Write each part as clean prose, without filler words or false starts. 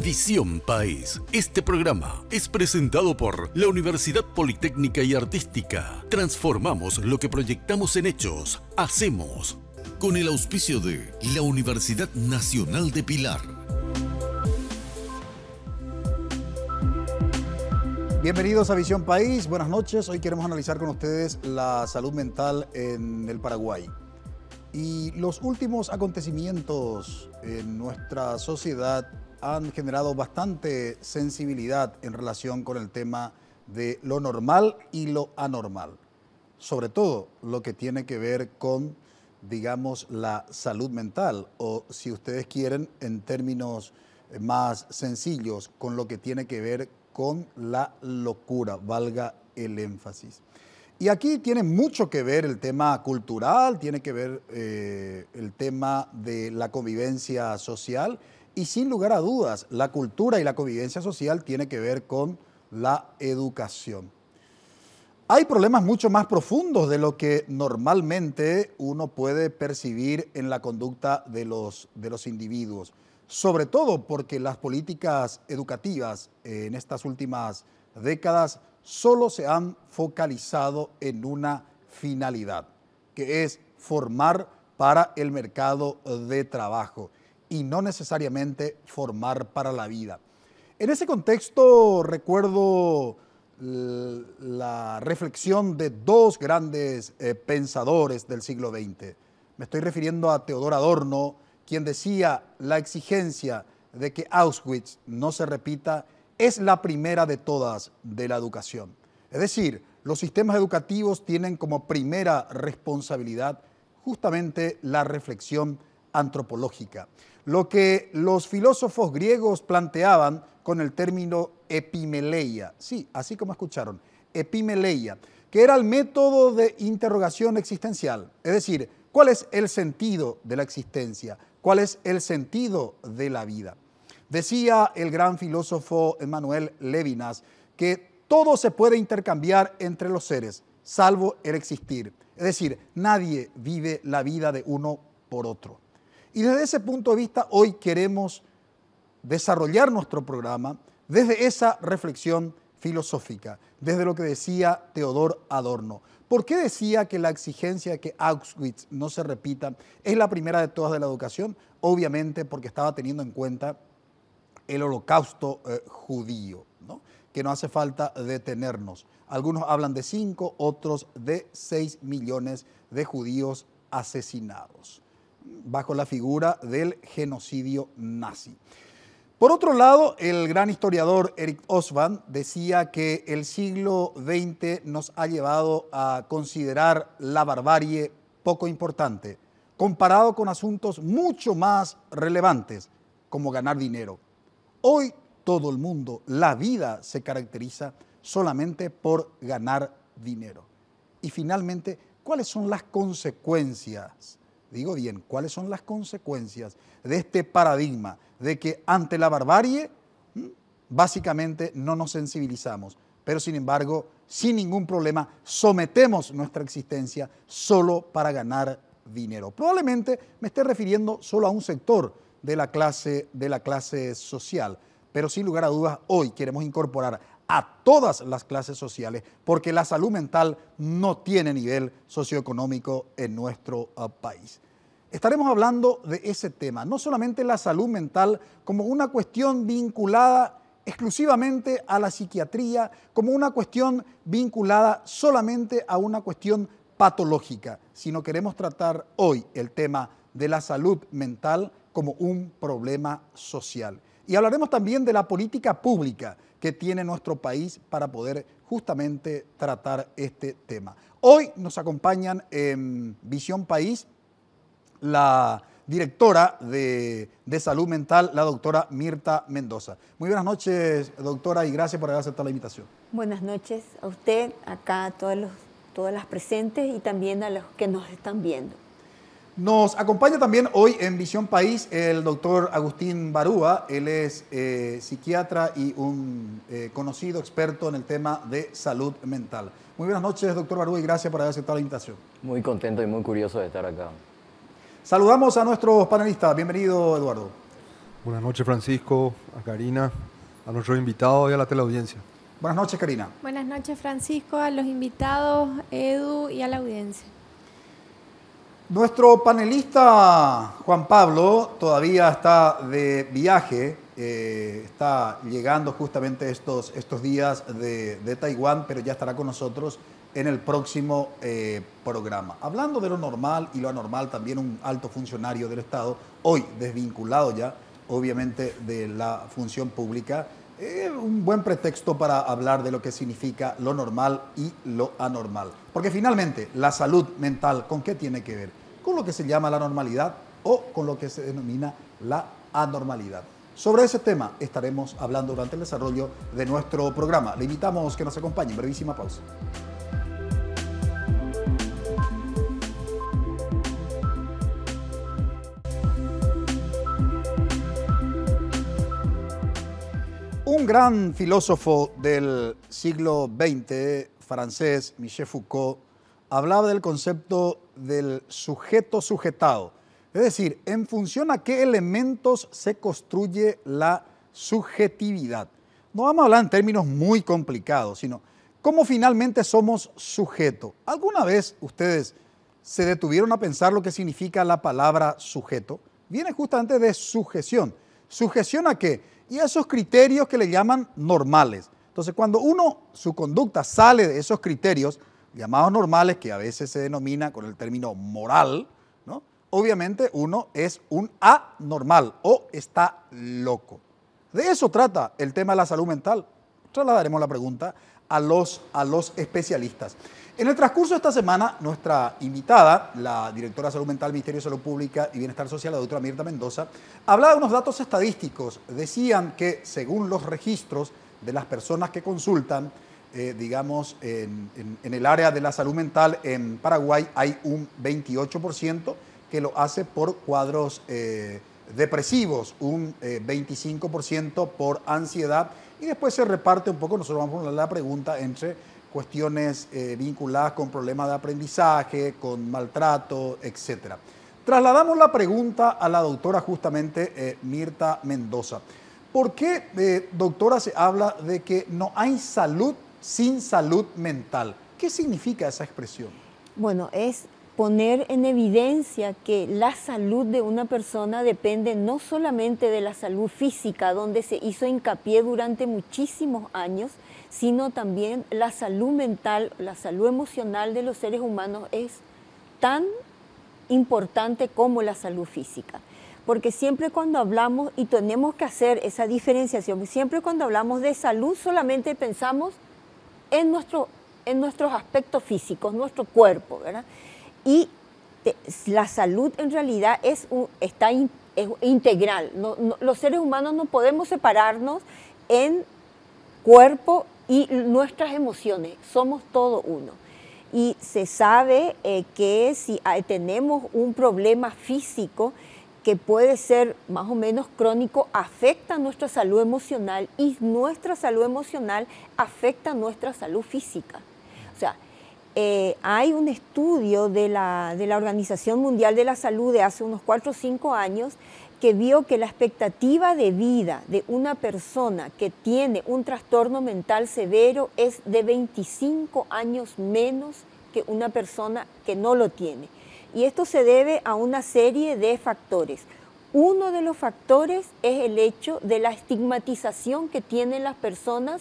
Visión País. Este programa es presentado por la Universidad Politécnica y Artística. Transformamos lo que proyectamos en hechos. Hacemos. Con el auspicio de la Universidad Nacional de Pilar. Bienvenidos a Visión País. Buenas noches. Hoy queremos analizar con ustedes la salud mental en el Paraguay. Y los últimos acontecimientos en nuestra sociedad han generado bastante sensibilidad en relación con el tema de lo normal y lo anormal. Sobre todo lo que tiene que ver con, digamos, la salud mental, o si ustedes quieren, en términos más sencillos, con lo que tiene que ver con la locura, valga el énfasis. Y aquí tiene mucho que ver el tema cultural, tiene que ver el tema de la convivencia social, y sin lugar a dudas, la cultura y la convivencia social tiene que ver con la educación. Hay problemas mucho más profundos de lo que normalmente uno puede percibir en la conducta de los individuos, sobre todo porque las políticas educativas en estas últimas décadas solo se han focalizado en una finalidad, que es formar para el mercado de trabajo y no necesariamente formar para la vida. En ese contexto recuerdo la reflexión de dos grandes pensadores del siglo XX. Me estoy refiriendo a Teodor Adorno, quien decía: la exigencia de que Auschwitz no se repita es la primera de todas de la educación. Es decir, los sistemas educativos tienen como primera responsabilidad justamente la reflexión antropológica. Lo que los filósofos griegos planteaban con el término epimeleia, sí, así como escucharon, epimeleia, que era el método de interrogación existencial, es decir, ¿cuál es el sentido de la existencia? ¿Cuál es el sentido de la vida? Decía el gran filósofo Emmanuel Levinas que todo se puede intercambiar entre los seres, salvo el existir. Es decir, nadie vive la vida de uno por otro. Y desde ese punto de vista, hoy queremos desarrollar nuestro programa desde esa reflexión filosófica, desde lo que decía Teodor Adorno. ¿Por qué decía que la exigencia de que Auschwitz no se repita es la primera de todas de la educación? Obviamente porque estaba teniendo en cuenta el holocausto judío, ¿no? Que no hace falta detenernos. Algunos hablan de 5, otros de 6 millones de judíos asesinados, bajo la figura del genocidio nazi. Por otro lado, el gran historiador Eric Hobsbawm decía que el siglo XX nos ha llevado a considerar la barbarie poco importante, comparado con asuntos mucho más relevantes, como ganar dinero. Hoy todo el mundo, la vida se caracteriza solamente por ganar dinero. Y finalmente, ¿cuáles son las consecuencias? Digo bien, ¿cuáles son las consecuencias de este paradigma de que ante la barbarie básicamente no nos sensibilizamos, pero sin embargo, sin ningún problema, sometemos nuestra existencia solo para ganar dinero? Probablemente me esté refiriendo solo a un sector de la clase social, pero sin lugar a dudas hoy queremos incorporar a todas las clases sociales, porque la salud mental no tiene nivel socioeconómico en nuestro país. Estaremos hablando de ese tema, no solamente la salud mental como una cuestión vinculada exclusivamente a la psiquiatría, como una cuestión vinculada solamente a una cuestión patológica, sino queremos tratar hoy el tema de la salud mental como un problema social. Y hablaremos también de la política pública que tiene nuestro país para poder justamente tratar este tema. Hoy nos acompañan en Visión País la directora de Salud Mental, la doctora Mirta Mendoza. Muy buenas noches, doctora, y gracias por haber aceptado la invitación. Buenas noches a usted, acá a todas las presentes y también a los que nos están viendo. Nos acompaña también hoy en Visión País el doctor Agustín Barúa. Él es psiquiatra y un conocido experto en el tema de salud mental. Muy buenas noches, doctor Barúa, y gracias por haber aceptado la invitación. Muy contento y muy curioso de estar acá. Saludamos a nuestros panelistas. Bienvenido, Eduardo. Buenas noches, Francisco, a Karina, a nuestros invitados y a la teleaudiencia. Buenas noches, Karina. Buenas noches, Francisco, a los invitados, Edu y a la audiencia. Nuestro panelista Juan Pablo todavía está de viaje, está llegando justamente estos días de Taiwán, pero ya estará con nosotros en el próximo programa. Hablando de lo normal y lo anormal, también un alto funcionario del Estado, hoy desvinculado ya, obviamente, de la función pública, un buen pretexto para hablar de lo que significa lo normal y lo anormal. Porque finalmente, la salud mental, ¿con qué tiene que ver? Con lo que se llama la normalidad o con lo que se denomina la anormalidad. Sobre ese tema estaremos hablando durante el desarrollo de nuestro programa. Le invitamos que nos acompañe en brevísima pausa. Un gran filósofo del siglo XX, francés, Michel Foucault, hablaba del concepto del sujeto sujetado. Es decir, en función a qué elementos se construye la subjetividad. No vamos a hablar en términos muy complicados, sino cómo finalmente somos sujeto. ¿Alguna vez ustedes se detuvieron a pensar lo que significa la palabra sujeto? Viene justamente de sujeción. ¿Sujeción a qué? Y a esos criterios que le llaman normales. Entonces, cuando su conducta sale de esos criterios llamados normales, que a veces se denomina con el término moral, ¿no? Obviamente uno es un anormal o está loco. De eso trata el tema de la salud mental. Trasladaremos la pregunta a los especialistas. En el transcurso de esta semana, nuestra invitada, la directora de Salud Mental del Ministerio de Salud Pública y Bienestar Social, la doctora Mirta Mendoza, hablaba de unos datos estadísticos. Decían que según los registros de las personas que consultan, digamos, en el área de la salud mental en Paraguay hay un 28% que lo hace por cuadros depresivos, un 25% por ansiedad, y después se reparte un poco, nosotros vamos a poner la pregunta entre cuestiones vinculadas con problemas de aprendizaje, con maltrato, etc. Trasladamos la pregunta a la doctora justamente Mirta Mendoza. ¿Por qué, doctora, se habla de que no hay salud sin salud mental? ¿Qué significa esa expresión? Bueno, es poner en evidencia que la salud de una persona depende no solamente de la salud física, donde se hizo hincapié durante muchísimos años, sino también la salud mental, la salud emocional de los seres humanos es tan importante como la salud física. Porque siempre cuando hablamos, y tenemos que hacer esa diferenciación, siempre cuando hablamos de salud solamente pensamos en nuestros aspectos físicos, nuestro cuerpo, ¿verdad? Y la salud en realidad es integral. Los seres humanos no podemos separarnos en cuerpo y nuestras emociones, somos todo uno. Y se sabe que si tenemos un problema físico que puede ser más o menos crónico, afecta nuestra salud emocional y nuestra salud emocional afecta nuestra salud física. O sea, hay un estudio de la Organización Mundial de la Salud de hace unos 4 o 5 años que vio que la expectativa de vida de una persona que tiene un trastorno mental severo es de 25 años menos que una persona que no lo tiene. Y esto se debe a una serie de factores. Uno de los factores es el hecho de la estigmatización que tienen las personas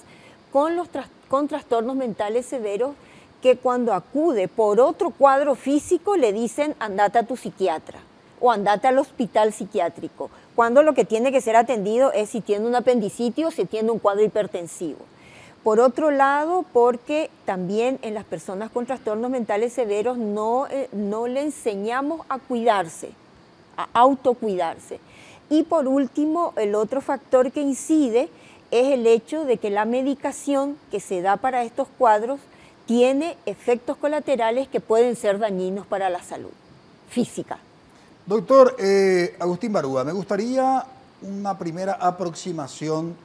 con trastornos mentales severos, que cuando acude por otro cuadro físico le dicen andate a tu psiquiatra o andate al hospital psiquiátrico, cuando lo que tiene que ser atendido es si tiene un apendicitis o si tiene un cuadro hipertensivo. Por otro lado, porque también en las personas con trastornos mentales severos no le enseñamos a cuidarse, a autocuidarse. Y por último, el otro factor que incide es el hecho de que la medicación que se da para estos cuadros tiene efectos colaterales que pueden ser dañinos para la salud física. Doctor Agustín Barúa, me gustaría una primera aproximación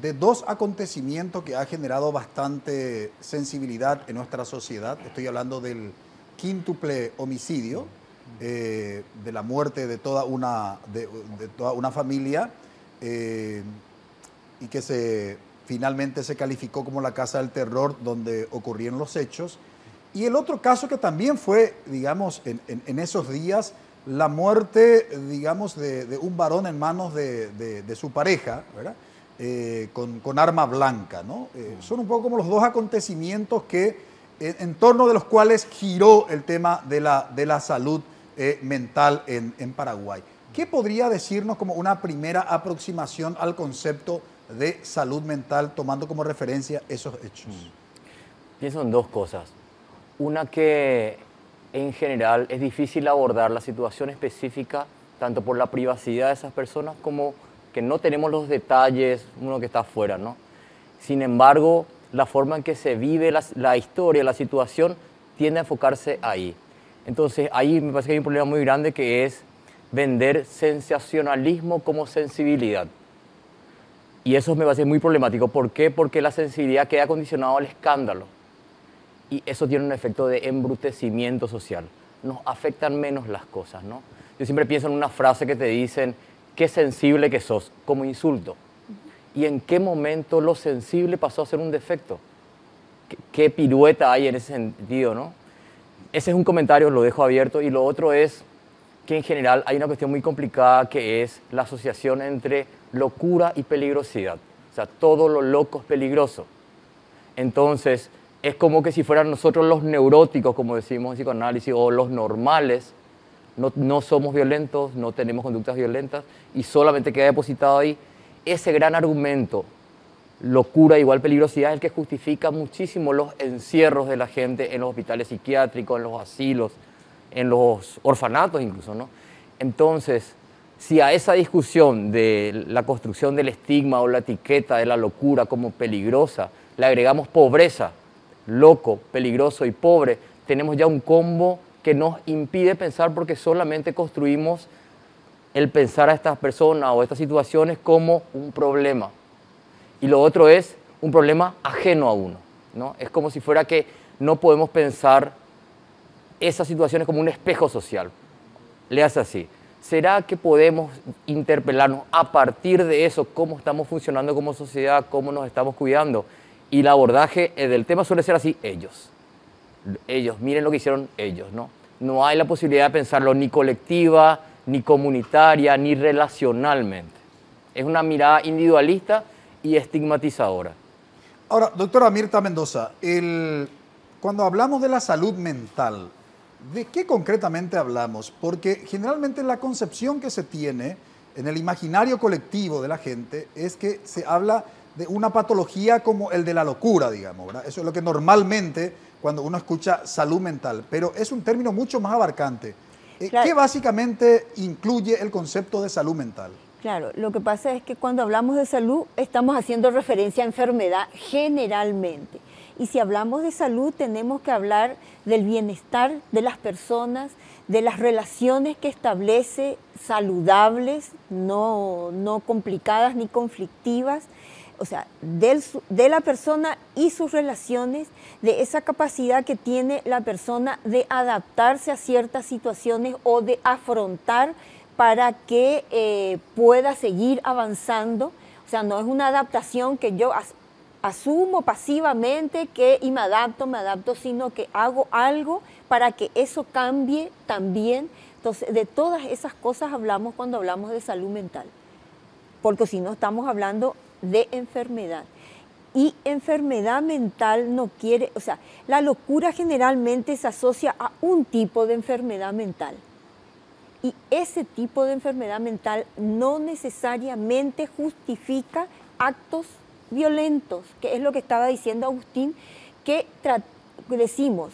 de 2 acontecimientos que ha generado bastante sensibilidad en nuestra sociedad. Estoy hablando del quíntuple homicidio, de la muerte de toda una familia, y que finalmente se calificó como la casa del terror donde ocurrieron los hechos. Y el otro caso que también fue, digamos, en esos días, la muerte, digamos, de un varón en manos de su pareja, ¿verdad? Con arma blanca, ¿no? Son un poco como los dos acontecimientos que, en torno de los cuales giró el tema de la salud mental en Paraguay. ¿Qué podría decirnos como una primera aproximación al concepto de salud mental, tomando como referencia esos hechos? Pienso en dos cosas. Una, que en general es difícil abordar la situación específica, tanto por la privacidad de esas personas como que no tenemos los detalles, uno que está afuera, ¿no? Sin embargo, la forma en que se vive la historia, la situación, tiende a enfocarse ahí. Entonces, ahí me parece que hay un problema muy grande, que es vender sensacionalismo como sensibilidad. Y eso me parece muy problemático. ¿Por qué? Porque la sensibilidad queda condicionada al escándalo. Y eso tiene un efecto de embrutecimiento social. Nos afectan menos las cosas, ¿no? Yo siempre pienso en una frase que te dicen: qué sensible que sos, como insulto. ¿Y en qué momento lo sensible pasó a ser un defecto? ¿Qué pirueta hay en ese sentido, no? Ese es un comentario, lo dejo abierto. Y lo otro es que en general hay una cuestión muy complicada, que es la asociación entre locura y peligrosidad. O sea, todo lo loco es peligroso. Entonces, es como que si fueran nosotros los neuróticos, como decimos en psicoanálisis, o los normales. No somos violentos, no tenemos conductas violentas, y solamente queda depositado ahí. Ese gran argumento, locura igual peligrosidad, es el que justifica muchísimo los encierros de la gente en los hospitales psiquiátricos, en los asilos, en los orfanatos incluso, ¿no? Entonces, si a esa discusión de la construcción del estigma o la etiqueta de la locura como peligrosa le agregamos pobreza, loco, peligroso y pobre, tenemos ya un combo que nos impide pensar, porque solamente construimos el pensar a estas personas o estas situaciones como un problema. Y lo otro es un problema ajeno a uno, ¿no? Es como si fuera que no podemos pensar esas situaciones como un espejo social. Le hace así. ¿Será que podemos interpelarnos a partir de eso, cómo estamos funcionando como sociedad, cómo nos estamos cuidando? Y el abordaje del tema suele ser así: ellos, miren lo que hicieron ellos, ¿no? No hay la posibilidad de pensarlo ni colectiva, ni comunitaria, ni relacionalmente. Es una mirada individualista y estigmatizadora. Ahora, doctora Mirta Mendoza, cuando hablamos de la salud mental, ¿de qué concretamente hablamos? Porque generalmente la concepción que se tiene en el imaginario colectivo de la gente es que se habla de una patología como el de la locura, digamos, ¿verdad? Eso es lo que normalmente, cuando uno escucha salud mental, pero es un término mucho más abarcante. Claro. ¿Qué básicamente incluye el concepto de salud mental? Claro, lo que pasa es que cuando hablamos de salud estamos haciendo referencia a enfermedad generalmente. Y si hablamos de salud tenemos que hablar del bienestar de las personas, de las relaciones que establece saludables, no complicadas ni conflictivas. O sea, de la persona y sus relaciones, de esa capacidad que tiene la persona de adaptarse a ciertas situaciones o de afrontar para que pueda seguir avanzando. O sea, no es una adaptación que yo asumo pasivamente y me adapto, sino que hago algo para que eso cambie también. Entonces, de todas esas cosas hablamos cuando hablamos de salud mental, porque si no estamos hablando de enfermedad. Y enfermedad mental no quiere, o sea, la locura generalmente se asocia a un tipo de enfermedad mental. Y ese tipo de enfermedad mental no necesariamente justifica actos violentos, que es lo que estaba diciendo Agustín, que decimos,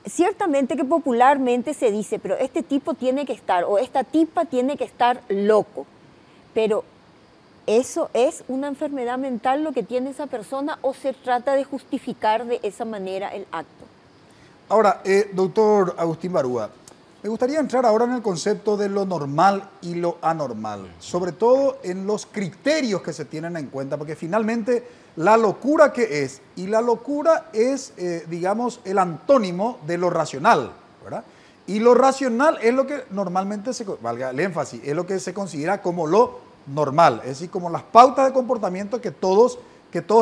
ciertamente que popularmente se dice, pero este tipo tiene que estar, o esta tipa tiene que estar loco, pero ¿eso es una enfermedad mental lo que tiene esa persona o se trata de justificar de esa manera el acto? Ahora, doctor Agustín Barúa, me gustaría entrar ahora en el concepto de lo normal y lo anormal, sobre todo en los criterios que se tienen en cuenta, porque finalmente la locura ¿qué es? Y la locura es, digamos, el antónimo de lo racional, ¿verdad? Y lo racional es lo que normalmente, valga el énfasis, es lo que se considera como lo normal, es decir, como las pautas de comportamiento que todos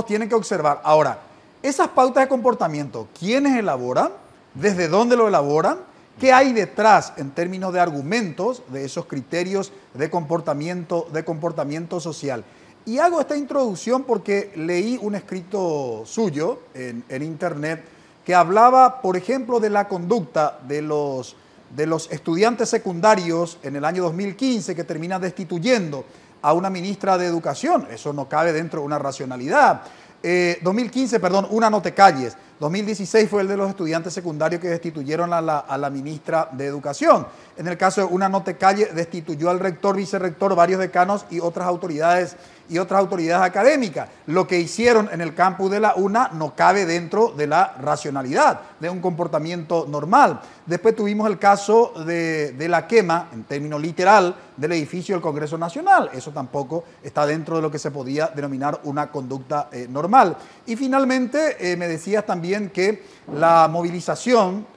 tienen que observar. Ahora, esas pautas de comportamiento, ¿quiénes elaboran? ¿Desde dónde lo elaboran? ¿Qué hay detrás en términos de argumentos de esos criterios de comportamiento social? Y hago esta introducción porque leí un escrito suyo en internet que hablaba, por ejemplo, de la conducta de los estudiantes secundarios en el año 2015 que terminan destituyendo a una ministra de Educación. Eso no cabe dentro de una racionalidad. 2015, perdón, una no te calles. 2016 fue el de los estudiantes secundarios que destituyeron a la ministra de Educación. En el caso de una no te calles, destituyó al rector, vicerrector, varios decanos y otras autoridades académicas. Lo que hicieron en el campus de la UNA no cabe dentro de la racionalidad, de un comportamiento normal. Después tuvimos el caso de la quema, en términos literal, del edificio del Congreso Nacional. Eso tampoco está dentro de lo que se podía denominar una conducta normal. Y finalmente me decías también que la movilización,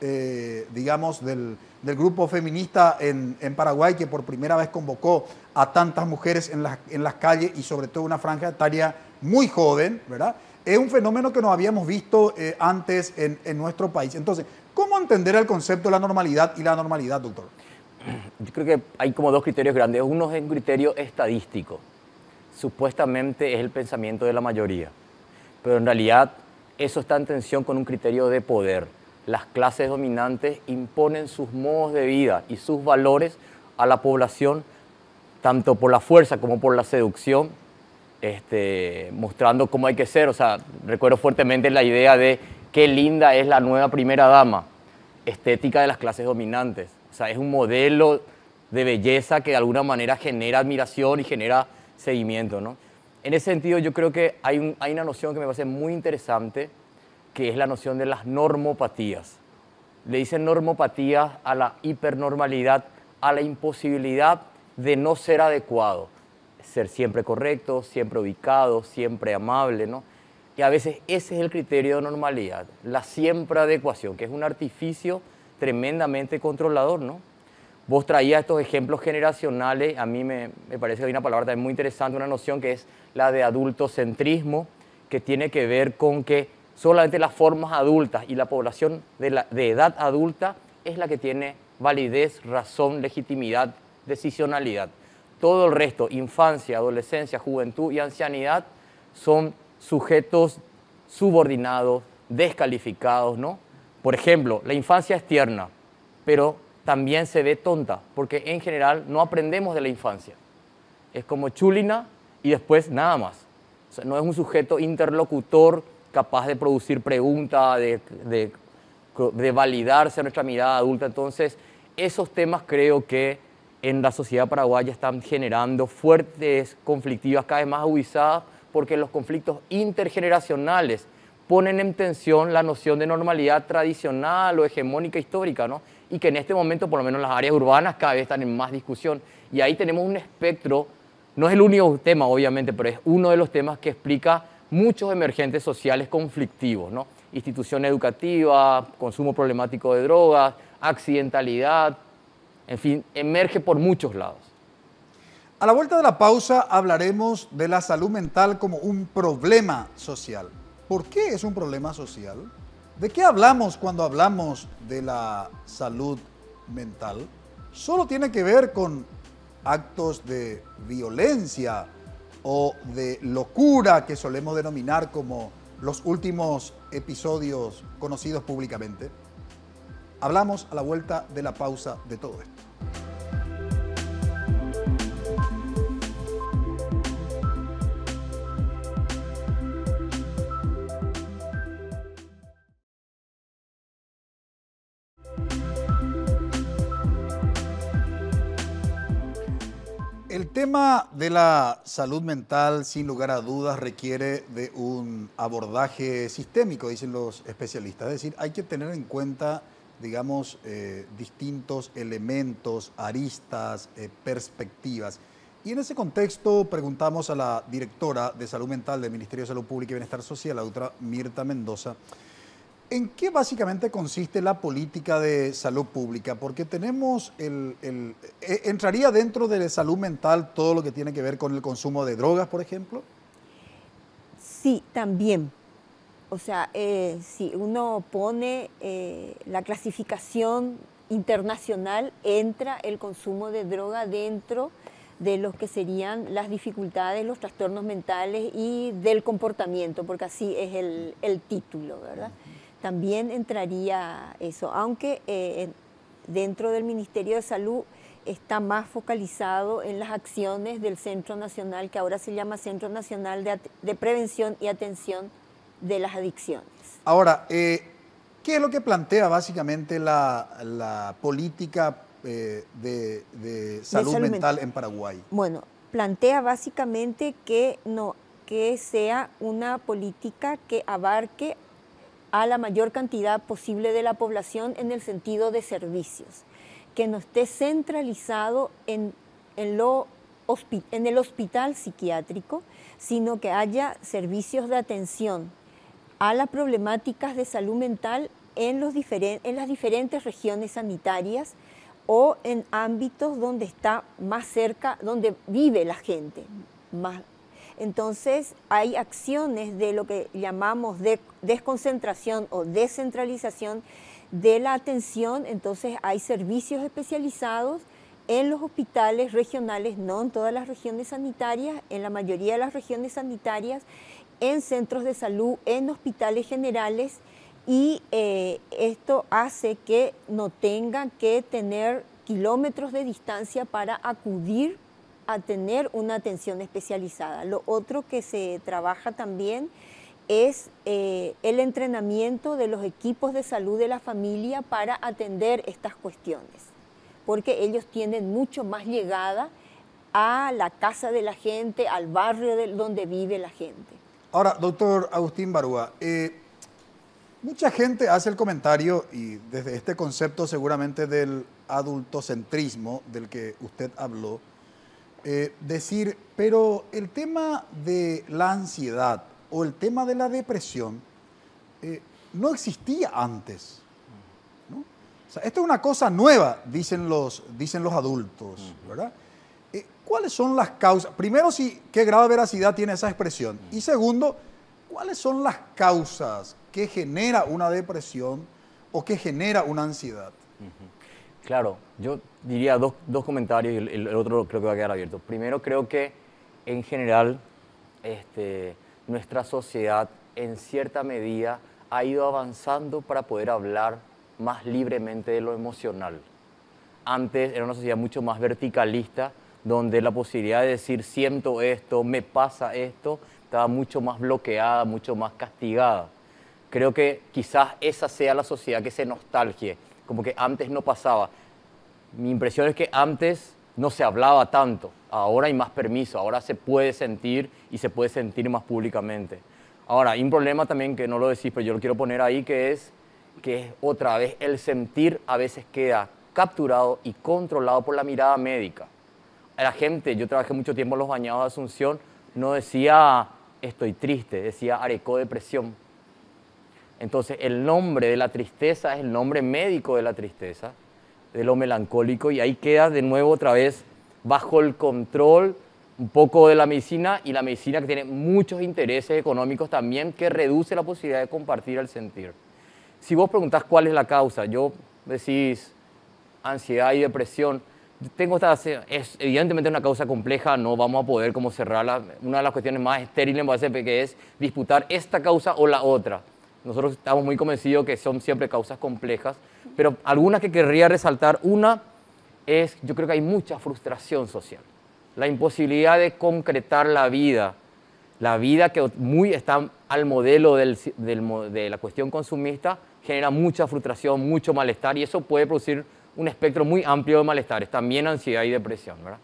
digamos, del grupo feminista en Paraguay, que por primera vez convocó a tantas mujeres en las calles y sobre todo una franja etaria muy joven, ¿verdad? Es un fenómeno que no habíamos visto antes en nuestro país. Entonces, ¿cómo entender el concepto de la normalidad y la normalidad, doctor? Yo creo que hay como dos criterios grandes. Uno es un criterio estadístico. Supuestamente es el pensamiento de la mayoría, pero en realidad eso está en tensión con un criterio de poder. Las clases dominantes imponen sus modos de vida y sus valores a la población, tanto por la fuerza como por la seducción, mostrando cómo hay que ser. O sea, recuerdo fuertemente la idea de qué linda es la nueva primera dama, estética de las clases dominantes. O sea, es un modelo de belleza que de alguna manera genera admiración y genera seguimiento, ¿no? En ese sentido, yo creo que hay una noción que me parece muy interesante, que es la noción de las normopatías. Le dicen normopatías a la hipernormalidad, a la imposibilidad de no ser adecuado, ser siempre correcto, siempre ubicado, siempre amable, ¿no? Y a veces ese es el criterio de normalidad, la siempre adecuación, que es un artificio tremendamente controlador, ¿no? Vos traías estos ejemplos generacionales, a mí me parece que hay una palabra también muy interesante, una noción que es la de adultocentrismo, que tiene que ver con que solamente las formas adultas y la población de edad adulta es la que tiene validez, razón, legitimidad, decisionalidad. Todo el resto, infancia, adolescencia, juventud y ancianidad, son sujetos subordinados, descalificados, ¿no? Por ejemplo, la infancia es tierna, pero también se ve tonta, porque en general no aprendemos de la infancia. Es como chulina y después nada más. O sea, no es un sujeto interlocutor capaz de producir preguntas, de validarse a nuestra mirada adulta. Entonces, esos temas creo que en la sociedad paraguaya están generando fuertes conflictivas cada vez más agudizadas, porque los conflictos intergeneracionales ponen en tensión la noción de normalidad tradicional o hegemónica histórica, ¿no? Y que en este momento, por lo menos en las áreas urbanas, cada vez están en más discusión. Y ahí tenemos un espectro, no es el único tema, obviamente, pero es uno de los temas que explica muchos emergentes sociales conflictivos, ¿no? Institución educativa, consumo problemático de drogas, accidentalidad, en fin, emerge por muchos lados. A la vuelta de la pausa hablaremos de la salud mental como un problema social. ¿Por qué es un problema social? ¿De qué hablamos cuando hablamos de la salud mental? ¿Solo tiene que ver con actos de violencia o de locura que solemos denominar como los últimos episodios conocidos públicamente? Hablamos a la vuelta de la pausa de todo esto. El tema de la salud mental, sin lugar a dudas, requiere de un abordaje sistémico, dicen los especialistas. Es decir, hay que tener en cuenta, digamos, distintos elementos, aristas, perspectivas. Y en ese contexto preguntamos a la directora de Salud Mental del Ministerio de Salud Pública y Bienestar Social, la doctora Mirta Mendoza, ¿En qué básicamente consiste la política de salud pública? Porque tenemos ¿entraría dentro de salud mental todo lo que tiene que ver con el consumo de drogas, por ejemplo? Sí, también. O sea, si uno pone la clasificación internacional, entra el consumo de droga dentro de lo que serían las dificultades, los trastornos mentales y del comportamiento, porque así es el título, ¿verdad? También entraría eso, aunque dentro del Ministerio de Salud está más focalizado en las acciones del Centro Nacional, que ahora se llama Centro Nacional de Prevención y Atención de las Adicciones. Ahora, ¿qué es lo que plantea básicamente la política de salud mental en Paraguay? Bueno, plantea básicamente que sea una política que abarque a la mayor cantidad posible de la población en el sentido de servicios, que no esté centralizado en el hospital psiquiátrico, sino que haya servicios de atención a las problemáticas de salud mental en las diferentes regiones sanitarias o en ámbitos donde está más cerca, donde vive la gente. Entonces hay acciones de lo que llamamos de desconcentración o descentralización de la atención. Entonces hay servicios especializados en los hospitales regionales, no en todas las regiones sanitarias, en la mayoría de las regiones sanitarias, en centros de salud, en hospitales generales, y esto hace que no tengan que tener kilómetros de distancia para acudir a tener una atención especializada. Lo otro que se trabaja también es el entrenamiento de los equipos de salud de la familia para atender estas cuestiones, porque ellos tienen mucho más llegada a la casa de la gente, al barrio donde vive la gente. Ahora, doctor Agustín Barúa, mucha gente hace el comentario, y desde este concepto seguramente del adultocentrismo del que usted habló, decir, pero el tema de la ansiedad o el tema de la depresión no existía antes, ¿no? O sea, esto es una cosa nueva, dicen los adultos, ¿verdad? ¿Cuáles son las causas? Primero, ¿qué grado de veracidad tiene esa expresión? Y segundo, ¿cuáles son las causas que genera una depresión o que genera una ansiedad? Claro, yo diría dos comentarios y el otro creo que va a quedar abierto. Primero, creo que en general nuestra sociedad en cierta medida ha ido avanzando para poder hablar más libremente de lo emocional. Antes era una sociedad mucho más verticalista, donde la posibilidad de decir siento esto, me pasa esto, estaba mucho más bloqueada, mucho más castigada. Creo que quizás esa sea la sociedad que se nostalgie, como que antes no pasaba. Mi impresión es que antes no se hablaba tanto, ahora hay más permiso, ahora se puede sentir y se puede sentir más públicamente. Ahora, hay un problema también que no lo decís, pero yo lo quiero poner ahí, que es otra vez el sentir a veces queda capturado y controlado por la mirada médica. La gente, yo trabajé mucho tiempo en los bañados de Asunción, no decía estoy triste, decía arecó depresión. Entonces el nombre de la tristeza es el nombre médico de la tristeza, de lo melancólico, y ahí queda de nuevo otra vez bajo el control un poco de la medicina, y la medicina que tiene muchos intereses económicos también, que reduce la posibilidad de compartir el sentir. Si vos preguntás cuál es la causa, yo decís ansiedad y depresión, es evidentemente una causa compleja, no vamos a poder como cerrarla. Una de las cuestiones más estériles me parece que es disputar esta causa o la otra. Nosotros estamos muy convencidos que son siempre causas complejas, pero algunas que querría resaltar, una es, yo creo que hay mucha frustración social, la imposibilidad de concretar la vida que muy está al modelo de la cuestión consumista, genera mucha frustración, mucho malestar, y eso puede producir un espectro muy amplio de malestares, también ansiedad y depresión, ¿verdad?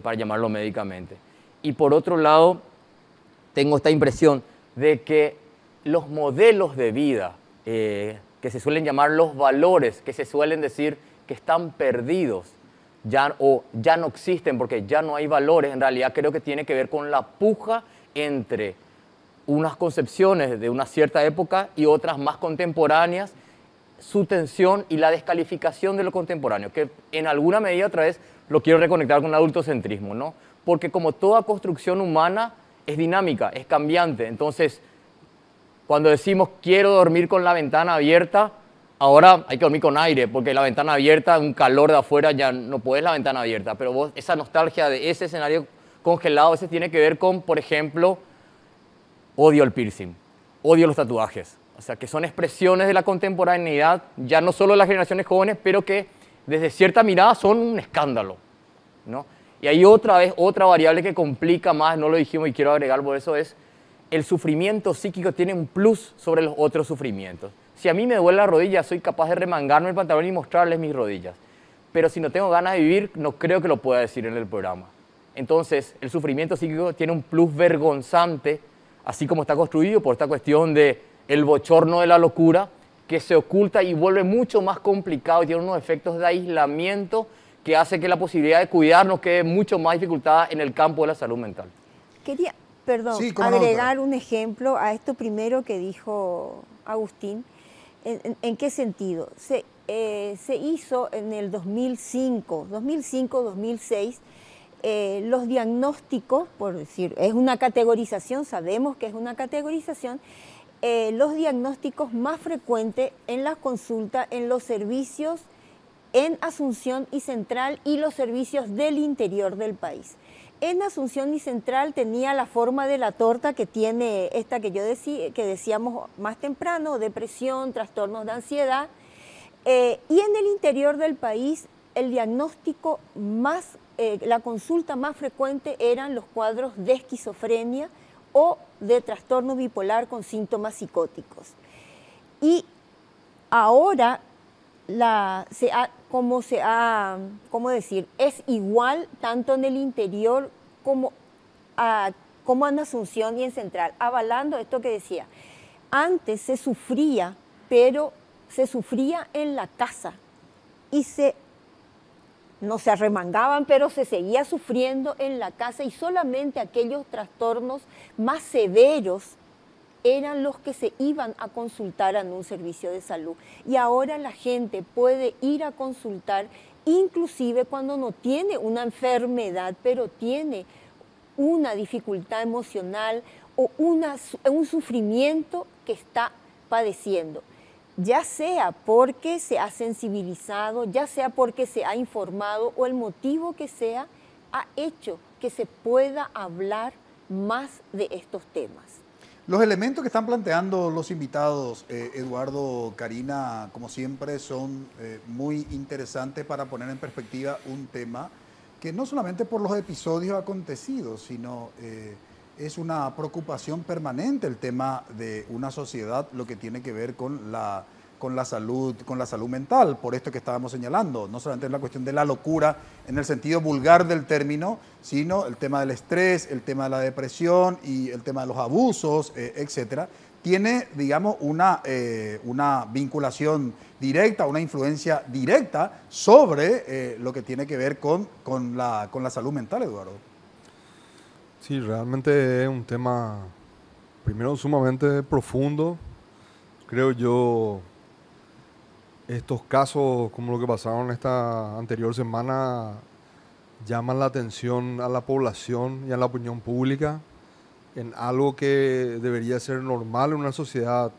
Para llamarlo médicamente. Y por otro lado, tengo esta impresión de que los modelos de vida, que se suelen llamar los valores, que se suelen decir que están perdidos, ya no existen porque ya no hay valores, en realidad creo que tiene que ver con la puja entre unas concepciones de una cierta época y otras más contemporáneas, su tensión y la descalificación de lo contemporáneo, que en alguna medida otra vez lo quiero reconectar con el adultocentrismo, ¿no? Porque como toda construcción humana es dinámica, es cambiante, entonces cuando decimos quiero dormir con la ventana abierta, ahora hay que dormir con aire, porque la ventana abierta, un calor de afuera, ya no puedes la ventana abierta, pero vos, esa nostalgia de ese escenario congelado, ese tiene que ver con, por ejemplo, odio el piercing, odio los tatuajes. O sea, que son expresiones de la contemporaneidad, ya no solo de las generaciones jóvenes, pero que desde cierta mirada son un escándalo, ¿no? Y hay otra vez, otra variable que complica más, no lo dijimos y quiero agregar por eso, es el sufrimiento psíquico tiene un plus sobre los otros sufrimientos. Si a mí me duele la rodilla, soy capaz de remangarme el pantalón y mostrarles mis rodillas. Pero si no tengo ganas de vivir, no creo que lo pueda decir en el programa. Entonces, el sufrimiento psíquico tiene un plus vergonzante, así como está construido por esta cuestión de el bochorno de la locura, que se oculta y vuelve mucho más complicado y tiene unos efectos de aislamiento que hace que la posibilidad de cuidarnos quede mucho más dificultada en el campo de la salud mental. Quería, Sí, cómo no, agregar doctora. un ejemplo a esto primero que dijo Agustín. ¿En qué sentido? Se hizo en el 2005-2006, los diagnósticos, por decir, es una categorización, sabemos que es una categorización, los diagnósticos más frecuentes en las consultas, en los servicios en Asunción y Central y los servicios del interior del país. En Asunción y Central tenía la forma de la torta que tiene esta que que decíamos más temprano, depresión, trastornos de ansiedad, y en el interior del país el diagnóstico más, la consulta más frecuente eran los cuadros de esquizofrenia o de trastorno bipolar con síntomas psicóticos. Y ahora ¿cómo decir? Es igual tanto en el interior como en Asunción y en Central, avalando esto que decía. Antes se sufría, pero se sufría en la casa y no se arremangaban, pero se seguía sufriendo en la casa y solamente aquellos trastornos más severos eran los que se iban a consultar en un servicio de salud. Y ahora la gente puede ir a consultar inclusive cuando no tiene una enfermedad, pero tiene una dificultad emocional o un sufrimiento que está padeciendo. Ya sea porque se ha sensibilizado, ya sea porque se ha informado o el motivo que sea, ha hecho que se pueda hablar más de estos temas. Los elementos que están planteando los invitados, Eduardo, Karina, como siempre, son muy interesantes para poner en perspectiva un tema que no solamente por los episodios acontecidos, sino es una preocupación permanente el tema de una sociedad, lo que tiene que ver con la salud mental, por esto que estábamos señalando, no solamente es la cuestión de la locura en el sentido vulgar del término, sino el tema del estrés, el tema de la depresión y el tema de los abusos, etcétera, tiene, digamos, una vinculación directa, una influencia directa sobre lo que tiene que ver con la salud mental, Eduardo. Sí, realmente es un tema, primero, sumamente profundo. Creo yo, estos casos como lo que pasaron esta anterior semana llaman la atención a la población y a la opinión pública en algo que debería ser normal en una sociedad,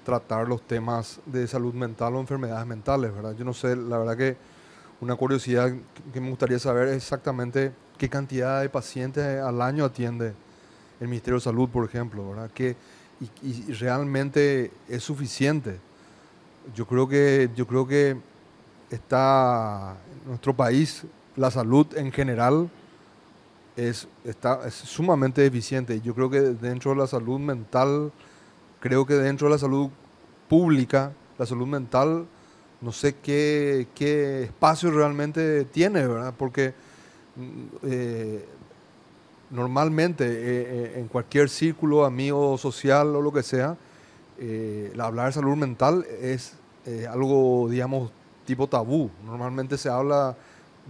tratar los temas de salud mental o enfermedades mentales, ¿verdad? Yo no sé, la verdad que una curiosidad que me gustaría saber es exactamente qué cantidad de pacientes al año atiende el Ministerio de Salud, por ejemplo, ¿verdad? Y realmente es suficiente. Yo creo que está en nuestro país, la salud en general es sumamente deficiente. Yo creo que dentro de la salud mental, creo que dentro de la salud pública, la salud mental, no sé qué espacio realmente tiene, ¿verdad? Porque normalmente en cualquier círculo, amigo, social o lo que sea, hablar de salud mental es algo, digamos, tipo tabú. Normalmente se habla,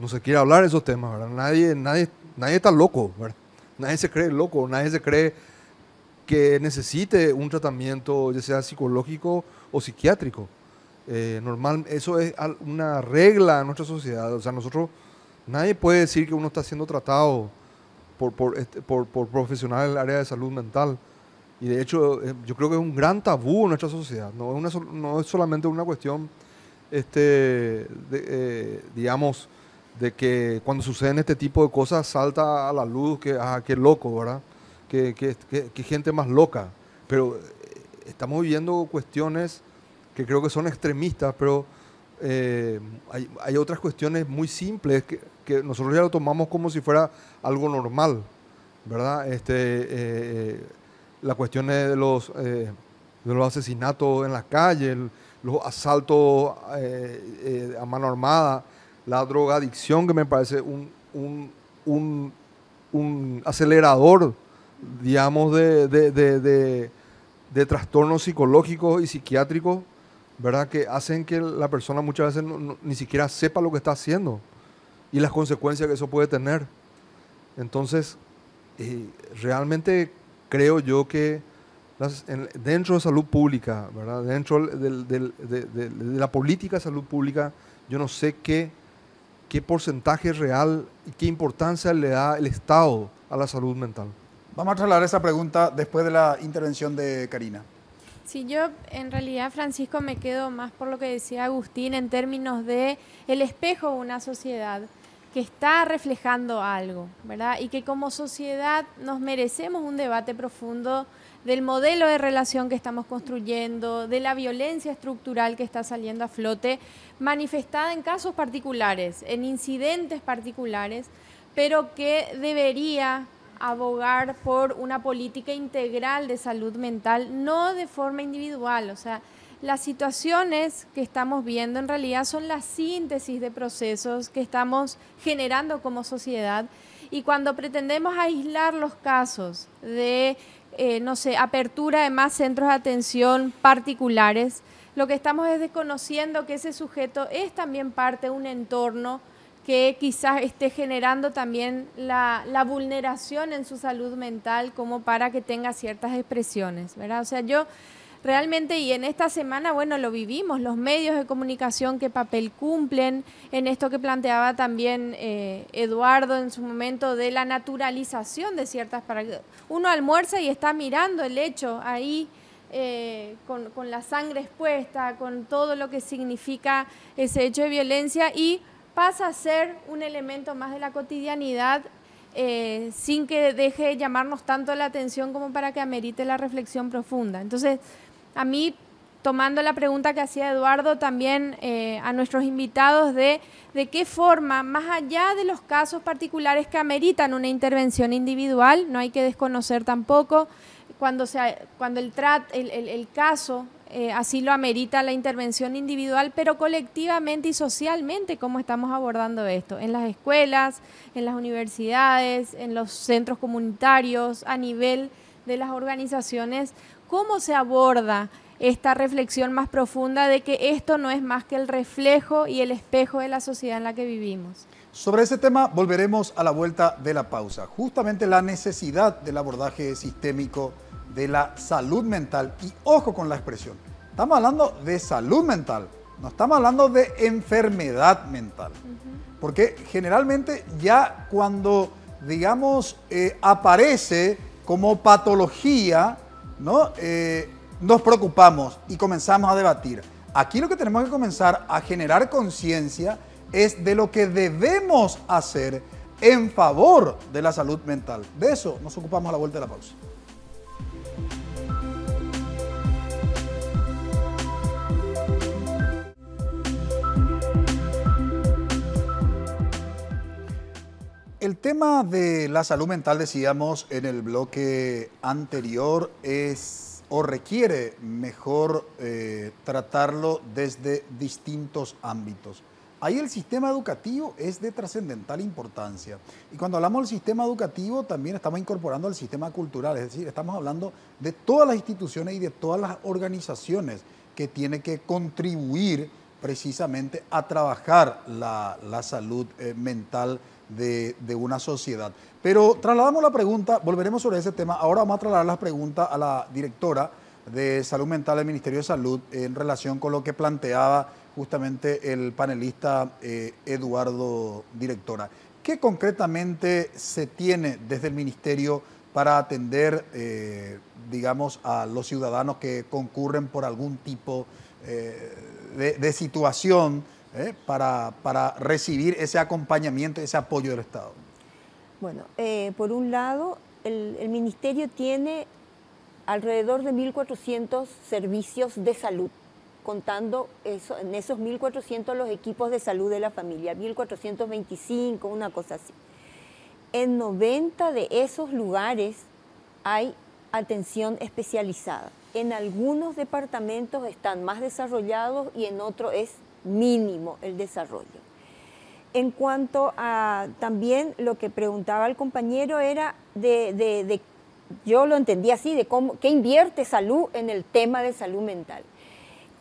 no se quiere hablar de esos temas, ¿verdad? Nadie está loco, ¿verdad? Nadie se cree loco, nadie se cree que necesite un tratamiento, ya sea psicológico o psiquiátrico. Normal, eso es una regla en nuestra sociedad. O sea, nadie puede decir que uno está siendo tratado por profesionales del área de salud mental. Y de hecho, yo creo que es un gran tabú en nuestra sociedad. No es solamente una cuestión, digamos, de que cuando suceden este tipo de cosas salta a la luz que, qué loco, ¿verdad? Que gente más loca. Pero estamos viviendo cuestiones que creo que son extremistas, pero hay otras cuestiones muy simples que nosotros ya lo tomamos como si fuera algo normal, ¿verdad? La cuestión de los asesinatos en la calle, los asaltos a mano armada, la drogadicción, que me parece un acelerador, digamos, de trastornos psicológicos y psiquiátricos, ¿verdad? Que hacen que la persona muchas veces ni siquiera sepa lo que está haciendo y las consecuencias que eso puede tener. Entonces, realmente creo yo que dentro de salud pública, ¿verdad? Dentro de la política de salud pública, yo no sé qué porcentaje real y qué importancia le da el Estado a la salud mental. Vamos a trasladar esa pregunta después de la intervención de Karina. Sí, yo en realidad, Francisco, me quedo más por lo que decía Agustín en términos de el espejo de una sociedad que está reflejando algo, ¿verdad? Y que como sociedad nos merecemos un debate profundo del modelo de relación que estamos construyendo, de la violencia estructural que está saliendo a flote, manifestada en casos particulares, en incidentes particulares, pero que debería abogar por una política integral de salud mental, no de forma individual. O sea, las situaciones que estamos viendo en realidad son la síntesis de procesos que estamos generando como sociedad, y cuando pretendemos aislar los casos de, apertura de más centros de atención particulares, lo que estamos es desconociendo que ese sujeto es también parte de un entorno que quizás esté generando también la vulneración en su salud mental como para que tenga ciertas expresiones, ¿verdad? O sea, yo realmente, y en esta semana, bueno, lo vivimos, los medios de comunicación qué papel cumplen en esto que planteaba también Eduardo en su momento de la naturalización de ciertas prácticas. Uno almuerza y está mirando el hecho ahí, con la sangre expuesta, con todo lo que significa ese hecho de violencia, y pasa a ser un elemento más de la cotidianidad, sin que deje de llamarnos tanto la atención como para que amerite la reflexión profunda. Entonces, a mí, tomando la pregunta que hacía Eduardo, también a nuestros invitados de qué forma, más allá de los casos particulares que ameritan una intervención individual, no hay que desconocer tampoco, cuando el caso así lo amerita la intervención individual, pero colectivamente y socialmente, ¿cómo estamos abordando esto? En las escuelas, en las universidades, en los centros comunitarios, a nivel de las organizaciones, ¿cómo se aborda esta reflexión más profunda de que esto no es más que el reflejo y el espejo de la sociedad en la que vivimos? Sobre ese tema volveremos a la vuelta de la pausa. Justamente la necesidad del abordaje sistémico de la salud mental. Y ojo con la expresión, estamos hablando de salud mental, no estamos hablando de enfermedad mental. Porque generalmente ya cuando, digamos, aparece como patología, ¿no? Nos preocupamos y comenzamos a debatir. Aquí lo que tenemos que comenzar a generar conciencia es de lo que debemos hacer en favor de la salud mental. De eso nos ocupamos a la vuelta de la pausa. El tema de la salud mental, decíamos en el bloque anterior, es o requiere mejor tratarlo desde distintos ámbitos. Ahí el sistema educativo es de trascendental importancia. Y cuando hablamos del sistema educativo también estamos incorporando el sistema cultural, es decir, estamos hablando de todas las instituciones y de todas las organizaciones que tienen que contribuir precisamente a trabajar la salud mental de una sociedad. Pero trasladamos la pregunta, volveremos sobre ese tema. Ahora vamos a trasladar la pregunta a la directora de Salud Mental del Ministerio de Salud en relación con lo que planteaba justamente el panelista Eduardo, directora. ¿Qué concretamente se tiene desde el Ministerio para atender, digamos, a los ciudadanos que concurren por algún tipo de situación para recibir ese acompañamiento, ese apoyo del Estado? Bueno, por un lado, el Ministerio tiene alrededor de 1.400 servicios de salud, contando en esos 1.400 los equipos de salud de la familia, 1.425, una cosa así. En 90 de esos lugares hay atención especializada. En algunos departamentos están más desarrollados y en otros es mínimo el desarrollo. En cuanto a también lo que preguntaba el compañero era yo lo entendí así, de qué invierte salud en el tema de salud mental.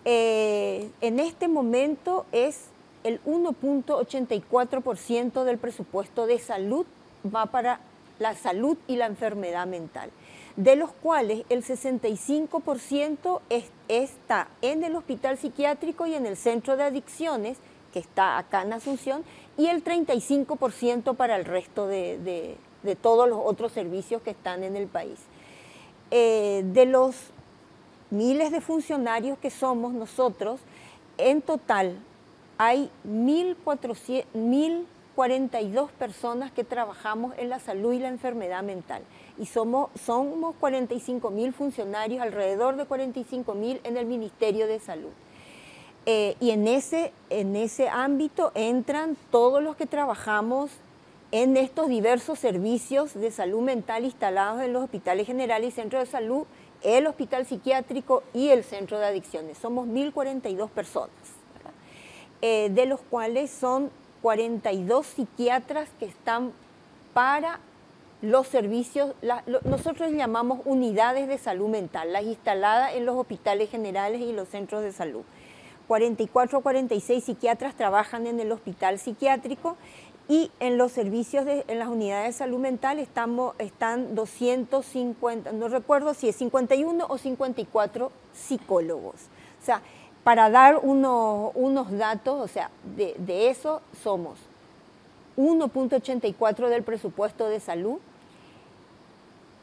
En este momento es el 1.84% del presupuesto de salud va para la salud y la enfermedad mental, de los cuales el 65% está en el hospital psiquiátrico y en el centro de adicciones, que está acá en Asunción, y el 35% para el resto de todos los otros servicios que están en el país. De los miles de funcionarios que somos nosotros, en total hay 1.042 personas que trabajamos en la salud y la enfermedad mental. Y somos 45.000 funcionarios, alrededor de 45.000 en el Ministerio de Salud. Y en ese ámbito entran todos los que trabajamos en estos diversos servicios de salud mental instalados en los hospitales generales y centros de salud, el hospital psiquiátrico y el centro de adicciones. Somos 1.042 personas, ¿verdad? De los cuales son 42 psiquiatras que están para los servicios, nosotros llamamos unidades de salud mental, las instaladas en los hospitales generales y los centros de salud. 44 o 46 psiquiatras trabajan en el hospital psiquiátrico y en los servicios, en las unidades de salud mental están 250, no recuerdo si es 51 o 54 psicólogos. O sea, para dar unos datos, o sea, de eso somos 1.84 del presupuesto de salud.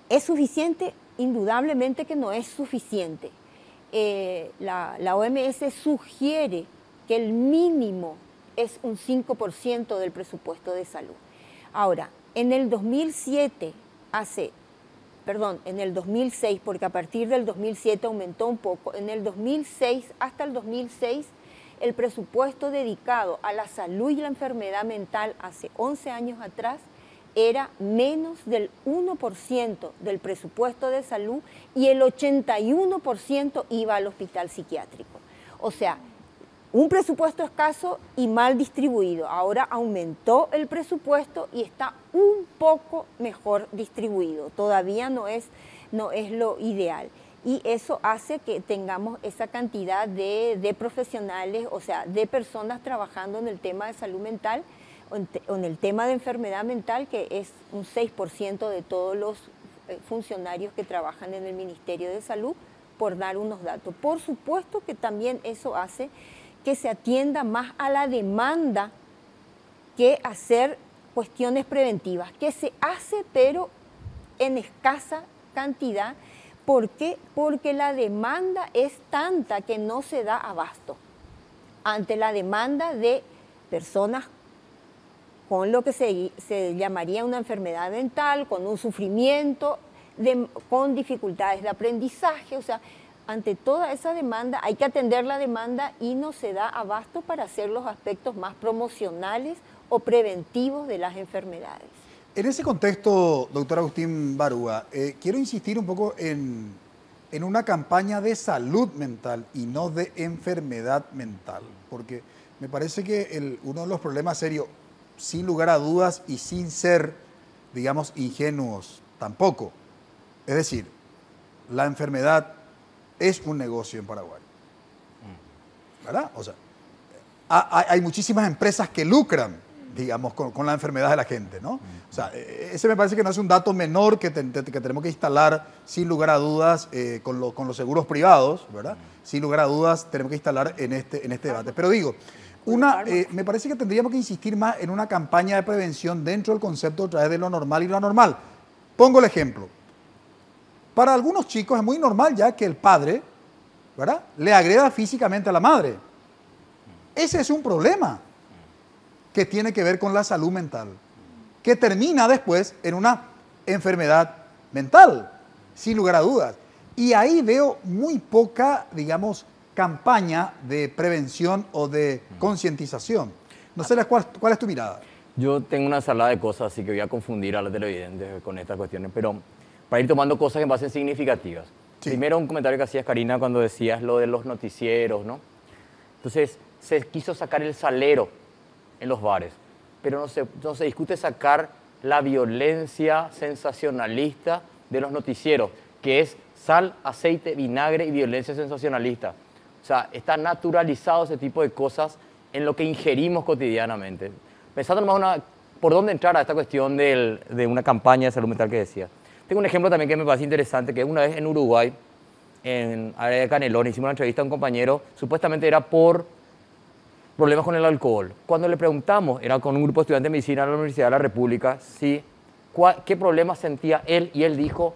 ¿Es suficiente? Indudablemente que no es suficiente. La OMS sugiere que el mínimo es un 5% del presupuesto de salud. Ahora, en el 2006, porque a partir del 2007 aumentó un poco, en el 2006, hasta el 2006, el presupuesto dedicado a la salud y la enfermedad mental hace 11 años atrás era menos del 1% del presupuesto de salud y el 81% iba al hospital psiquiátrico. O sea, un presupuesto escaso y mal distribuido. Ahora aumentó el presupuesto y está un poco mejor distribuido. Todavía no es lo ideal. Y eso hace que tengamos esa cantidad de profesionales, o sea, de personas trabajando en el tema de salud mental, en el tema de enfermedad mental, que es un 6% de todos los funcionarios que trabajan en el Ministerio de Salud, por dar unos datos. Por supuesto que también eso hace que se atienda más a la demanda que hacer cuestiones preventivas, que se hace pero en escasa cantidad. ¿Por qué? Porque la demanda es tanta que no se da abasto ante la demanda de personas con lo que se llamaría una enfermedad mental, con un sufrimiento, con dificultades de aprendizaje. O sea, ante toda esa demanda hay que atender la demanda y no se da abasto para hacer los aspectos más promocionales o preventivos de las enfermedades. En ese contexto, doctor Agustín Barúa, quiero insistir un poco en una campaña de salud mental y no de enfermedad mental, porque me parece que uno de los problemas serios, sin lugar a dudas y sin ser, digamos, ingenuos tampoco, es decir, la enfermedad es un negocio en Paraguay, ¿verdad? O sea, hay muchísimas empresas que lucran digamos, con la enfermedad de la gente, ¿no? O sea, ese me parece que no es un dato menor que tenemos que instalar sin lugar a dudas con los seguros privados, ¿verdad? Sin lugar a dudas tenemos que instalar en este debate. Pero digo, me parece que tendríamos que insistir más en una campaña de prevención dentro del concepto a través de lo normal y lo anormal. Pongo el ejemplo. Para algunos chicos es muy normal ya que el padre, ¿verdad?, le agreda físicamente a la madre. Ese es un problema que tiene que ver con la salud mental, que termina después en una enfermedad mental, sin lugar a dudas. Y ahí veo muy poca, digamos, campaña de prevención o de concientización. No sé cuál es tu mirada. Yo tengo una ensalada de cosas, así que voy a confundir a los televidentes con estas cuestiones, pero para ir tomando cosas que me parecen significativas. Sí. Primero, un comentario que hacías, Karina, cuando decías lo de los noticieros, ¿no? Entonces, se quiso sacar el salero en los bares, pero no se discute sacar la violencia sensacionalista de los noticieros, que es sal, aceite, vinagre y violencia sensacionalista. O sea, está naturalizado ese tipo de cosas en lo que ingerimos cotidianamente. Pensando nomás por dónde entrar a esta cuestión de una campaña de salud mental que decía. Tengo un ejemplo también que me parece interesante, que una vez en Uruguay, en área de Canelones, hicimos una entrevista a un compañero, supuestamente era por problemas con el alcohol. Cuando le preguntamos, era con un grupo de estudiantes de medicina de la Universidad de la República, ¿sí?, qué problemas sentía él, y él dijo,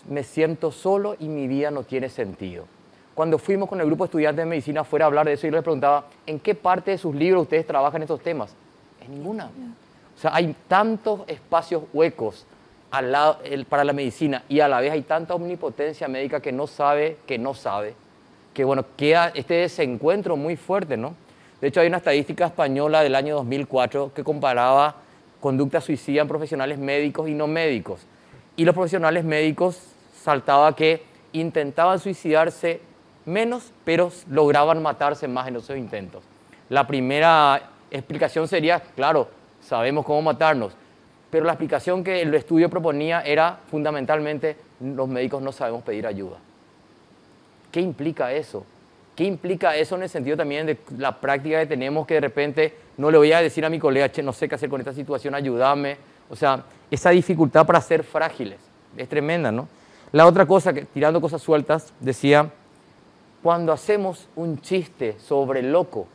me siento solo y mi vida no tiene sentido. Cuando fuimos con el grupo de estudiantes de medicina fuera a hablar de eso, yo les preguntaba, ¿en qué parte de sus libros ustedes trabajan estos temas? En ninguna. O sea, hay tantos espacios huecos para la medicina, y a la vez hay tanta omnipotencia médica que no sabe, que bueno, queda este desencuentro muy fuerte, ¿no? De hecho, hay una estadística española del año 2004 que comparaba conducta suicida en profesionales médicos y no médicos. Y los profesionales médicos saltaba que intentaban suicidarse menos, pero lograban matarse más en esos intentos. La primera explicación sería, claro, sabemos cómo matarnos, pero la explicación que el estudio proponía era fundamentalmente, los médicos no sabemos pedir ayuda. ¿Qué implica eso? ¿Qué implica eso en el sentido también de la práctica que tenemos, que de repente no le voy a decir a mi colega, che, no sé qué hacer con esta situación, ayúdame? O sea, esa dificultad para ser frágiles es tremenda, ¿no? La otra cosa, tirando cosas sueltas, decía, cuando hacemos un chiste sobre loco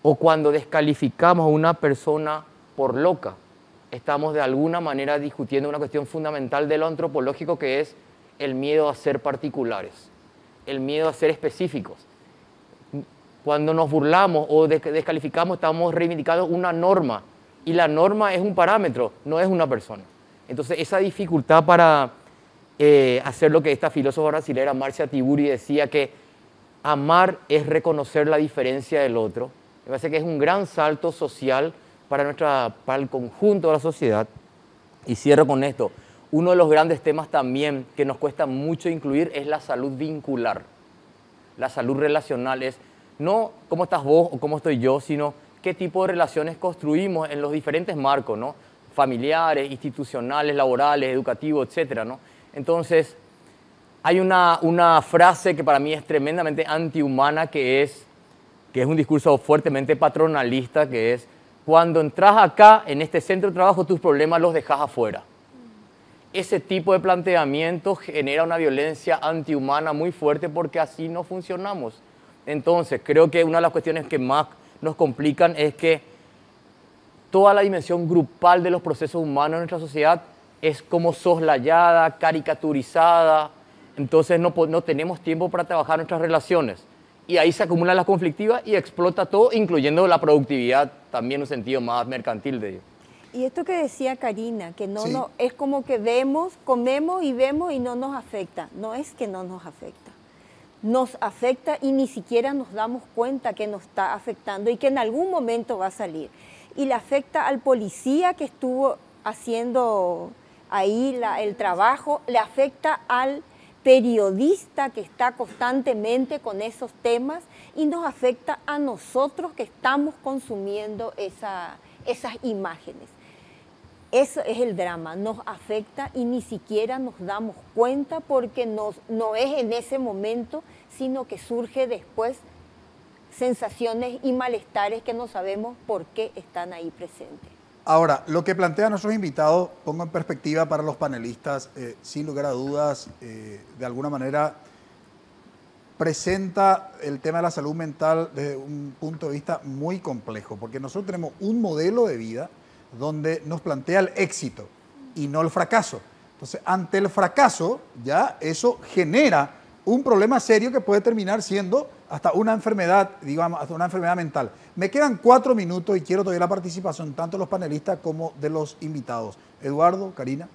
o cuando descalificamos a una persona por loca, estamos de alguna manera discutiendo una cuestión fundamental de lo antropológico, que es el miedo a ser particulares, el miedo a ser específicos. Cuando nos burlamos o descalificamos, estamos reivindicando una norma, y la norma es un parámetro, no es una persona. Entonces, esa dificultad para hacer lo que esta filósofa brasileña Marcia Tiburi decía, que amar es reconocer la diferencia del otro, me parece que es un gran salto social para el conjunto de la sociedad. Y cierro con esto. Uno de los grandes temas también que nos cuesta mucho incluir es la salud vincular. La salud relacional es no cómo estás vos o cómo estoy yo, sino qué tipo de relaciones construimos en los diferentes marcos, ¿no? Familiares, institucionales, laborales, educativos, etcétera, ¿no? Entonces, hay una frase que para mí es tremendamente antihumana, que es un discurso fuertemente patronalista, que es: cuando entras acá, en este centro de trabajo, tus problemas los dejas afuera. Ese tipo de planteamiento genera una violencia antihumana muy fuerte, porque así no funcionamos. Entonces, creo que una de las cuestiones que más nos complican es que toda la dimensión grupal de los procesos humanos en nuestra sociedad es como soslayada, caricaturizada. Entonces no tenemos tiempo para trabajar nuestras relaciones. Y ahí se acumulan las conflictivas y explota todo, incluyendo la productividad, también en un sentido más mercantil de ello. Y esto que decía Karina, que Sí. es como que comemos y vemos y no nos afecta. No es que no nos afecta. Nos afecta y ni siquiera nos damos cuenta que nos está afectando y que en algún momento va a salir. Y le afecta al policía que estuvo haciendo ahí el trabajo, le afecta al periodista que está constantemente con esos temas, y nos afecta a nosotros que estamos consumiendo esas imágenes. Eso es el drama, nos afecta y ni siquiera nos damos cuenta, porque no es en ese momento, sino que surge después sensaciones y malestares que no sabemos por qué están ahí presentes. Ahora, lo que plantean nuestros invitados, pongo en perspectiva para los panelistas, sin lugar a dudas, de alguna manera presenta el tema de la salud mental desde un punto de vista muy complejo, porque nosotros tenemos un modelo de vida donde nos plantea el éxito y no el fracaso. Entonces, ante el fracaso, ya eso genera un problema serio que puede terminar siendo hasta una enfermedad, digamos, hasta una enfermedad mental. Me quedan 4 minutos y quiero todavía la participación tanto de los panelistas como de los invitados. Eduardo, Karina.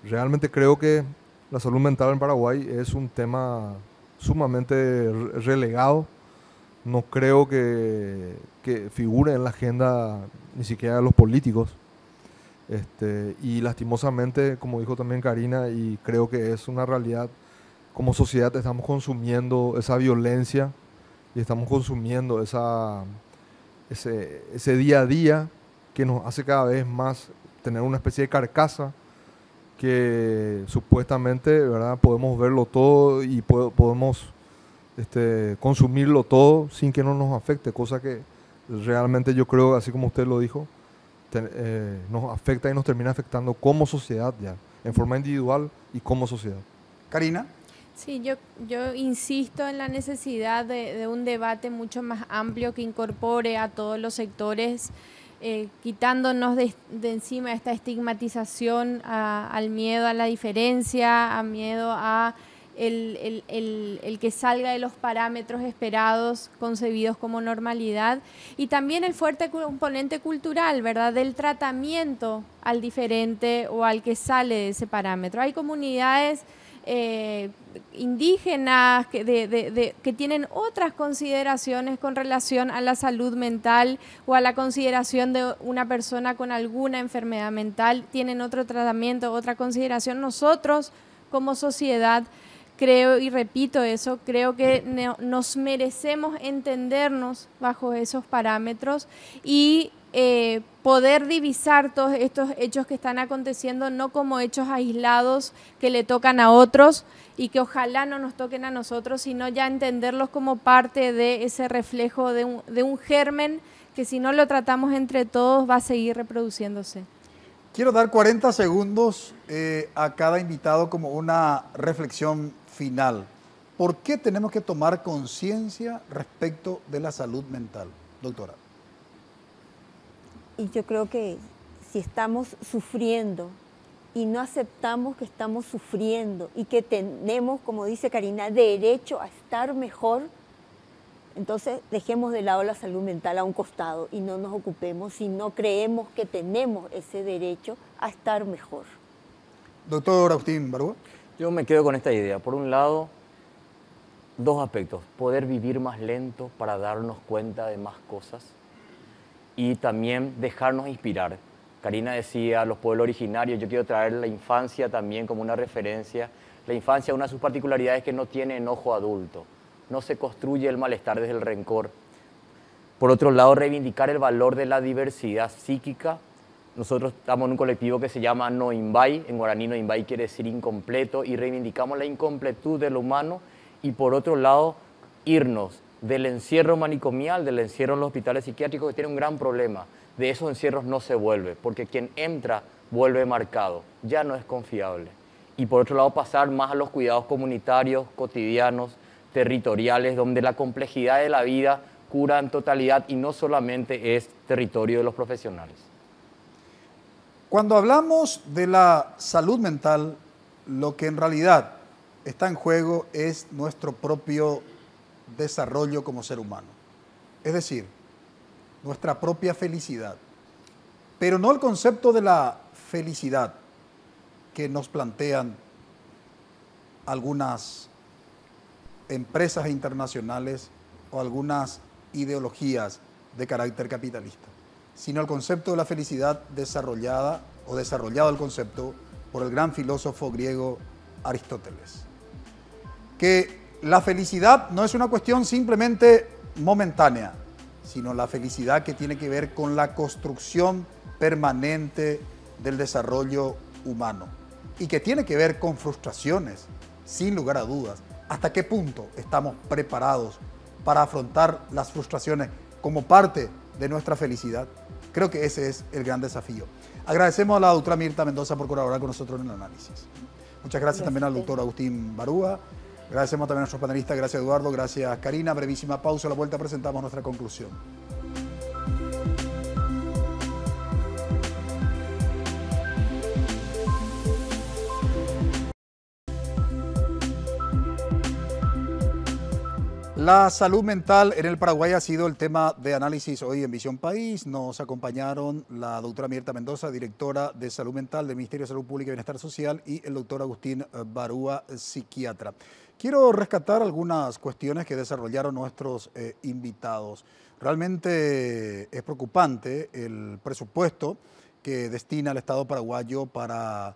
Realmente creo que la salud mental en Paraguay es un tema sumamente relegado. No creo que figure en la agenda ni siquiera de los políticos. Y lastimosamente, como dijo también Karina, y creo que es una realidad, como sociedad estamos consumiendo esa violencia y estamos consumiendo ese día a día que nos hace cada vez más tener una especie de carcasa que supuestamente, ¿verdad?, podemos verlo todo y podemos consumirlo todo sin que no nos afecte, cosa que realmente yo creo, así como usted lo dijo, nos afecta y nos termina afectando como sociedad ya, en forma individual y como sociedad. Karina. Sí, yo insisto en la necesidad de un debate mucho más amplio que incorpore a todos los sectores, quitándonos de encima esta estigmatización al miedo a la diferencia, a miedo a el que salga de los parámetros esperados, concebidos como normalidad, y también el fuerte componente cultural, ¿verdad?, del tratamiento al diferente o al que sale de ese parámetro. Hay comunidades indígenas que tienen otras consideraciones con relación a la salud mental o a la consideración de una persona con alguna enfermedad mental, tienen otro tratamiento, otra consideración. Nosotros como sociedad, creo, y repito eso, creo que nos merecemos entendernos bajo esos parámetros y poder divisar todos estos hechos que están aconteciendo no como hechos aislados que le tocan a otros y que ojalá no nos toquen a nosotros, sino ya entenderlos como parte de ese reflejo de un germen que si no lo tratamos entre todos va a seguir reproduciéndose. Quiero dar 40 segundos a cada invitado como una reflexión final. ¿Por qué tenemos que tomar conciencia respecto de la salud mental, doctora? Y yo creo que si estamos sufriendo y no aceptamos que estamos sufriendo y que tenemos, como dice Karina, derecho a estar mejor, entonces dejemos de lado la salud mental a un costado y no nos ocupemos si no creemos que tenemos ese derecho a estar mejor. Doctor Agustín Barúa. Yo me quedo con esta idea. Por un lado, dos aspectos. Poder vivir más lento para darnos cuenta de más cosas y también dejarnos inspirar. Karina decía los pueblos originarios, yo quiero traer la infancia también como una referencia. La infancia, una de sus particularidades es que no tiene enojo adulto, no se construye el malestar desde el rencor. Por otro lado, reivindicar el valor de la diversidad psíquica. Nosotros estamos en un colectivo que se llama Noimbay, en guaraní Noimbay quiere decir incompleto, y reivindicamos la incompletud del humano, y por otro lado, irnos del encierro manicomial, del encierro en los hospitales psiquiátricos, que tiene un gran problema. De esos encierros no se vuelve, porque quien entra vuelve marcado, ya no es confiable. Y por otro lado, pasar más a los cuidados comunitarios, cotidianos, territoriales, donde la complejidad de la vida cura en totalidad y no solamente es territorio de los profesionales. Cuando hablamos de la salud mental, lo que en realidad está en juego es nuestro propio desarrollo como ser humano. Es decir, nuestra propia felicidad. Pero no el concepto de la felicidad que nos plantean algunas empresas internacionales o algunas ideologías de carácter capitalista, sino el concepto de la felicidad desarrollado el concepto por el gran filósofo griego Aristóteles. Que la felicidad no es una cuestión simplemente momentánea, sino la felicidad que tiene que ver con la construcción permanente del desarrollo humano y que tiene que ver con frustraciones, sin lugar a dudas. ¿Hasta qué punto estamos preparados para afrontar las frustraciones como parte de nuestra felicidad. Creo que ese es el gran desafío. Agradecemos a la doctora Mirta Mendoza por colaborar con nosotros en el análisis. Muchas gracias también al doctor Agustín Barúa. Agradecemos también a nuestros panelistas. Gracias, Eduardo. Gracias, Karina. Brevísima pausa. A la vuelta presentamos nuestra conclusión. La salud mental en el Paraguay ha sido el tema de análisis hoy en Visión País. Nos acompañaron la doctora Mirta Mendoza, directora de Salud Mental del Ministerio de Salud Pública y Bienestar Social, y el doctor Agustín Barúa, psiquiatra. Quiero rescatar algunas cuestiones que desarrollaron nuestros invitados. Realmente es preocupante el presupuesto que destina el Estado paraguayo para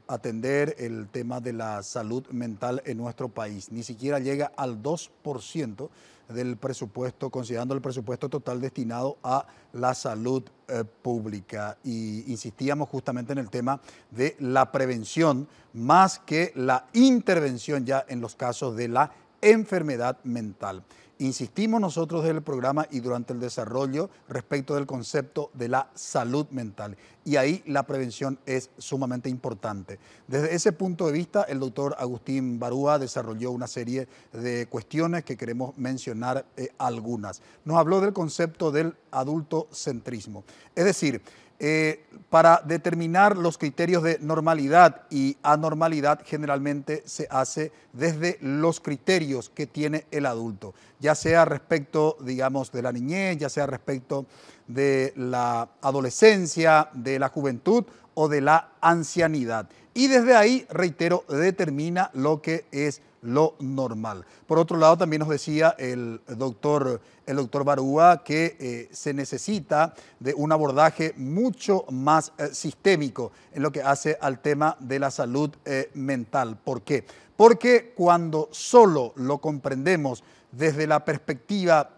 atender el tema de la salud mental en nuestro país. Ni siquiera llega al 2% del presupuesto, considerando el presupuesto total destinado a la salud pública. Y insistíamos justamente en el tema de la prevención, más que la intervención ya en los casos de la enfermedad mental. Insistimos nosotros desde el programa y durante el desarrollo respecto del concepto de la salud mental. Y ahí la prevención es sumamente importante. Desde ese punto de vista, el doctor Agustín Barúa desarrolló una serie de cuestiones que queremos mencionar algunas. Nos habló del concepto del adultocentrismo. Es decir, para determinar los criterios de normalidad y anormalidad generalmente se hace desde los criterios que tiene el adulto, ya sea respecto, digamos, de la niñez, ya sea respecto de la adolescencia, de la juventud o de la ancianidad. Y desde ahí, reitero, determina lo que es lo normal. Por otro lado, también nos decía el doctor Barúa que se necesita de un abordaje mucho más sistémico en lo que hace al tema de la salud mental. ¿Por qué? Porque cuando solo lo comprendemos desde la perspectiva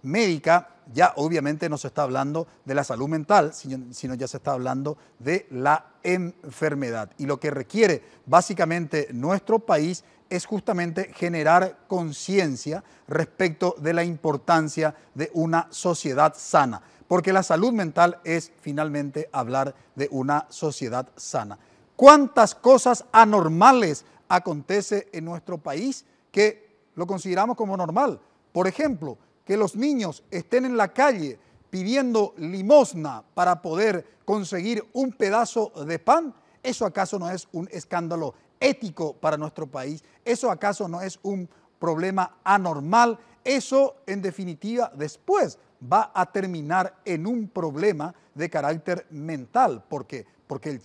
médica, ya obviamente no se está hablando de la salud mental, sino ya se está hablando de la enfermedad. Y lo que requiere básicamente nuestro país es justamente generar conciencia respecto de la importancia de una sociedad sana, porque la salud mental es finalmente hablar de una sociedad sana. ¿Cuántas cosas anormales acontece en nuestro país que lo consideramos como normal? Por ejemplo, que los niños estén en la calle pidiendo limosna para poder conseguir un pedazo de pan. ¿Eso acaso no es un escándalo ético para nuestro país? ¿Eso acaso no es un problema anormal? Eso, en definitiva, después va a terminar en un problema de carácter mental. ¿Por qué? Porque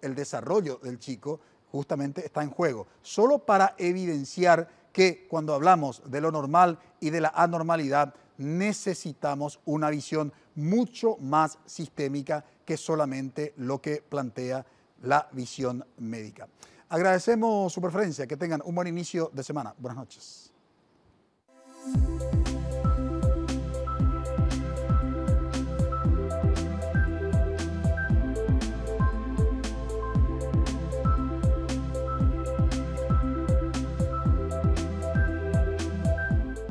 el desarrollo del chico justamente está en juego. Solo para evidenciar que cuando hablamos de lo normal y de la anormalidad necesitamos una visión mucho más sistémica que solamente lo que plantea la visión médica. Agradecemos su preferencia, que tengan un buen inicio de semana. Buenas noches.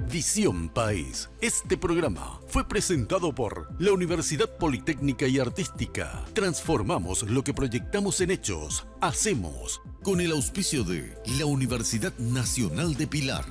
Visión País. Este programa fue presentado por la Universidad Politécnica y Artística. Transformamos lo que proyectamos en hechos. Hacemos. Con el auspicio de la Universidad Nacional de Pilar.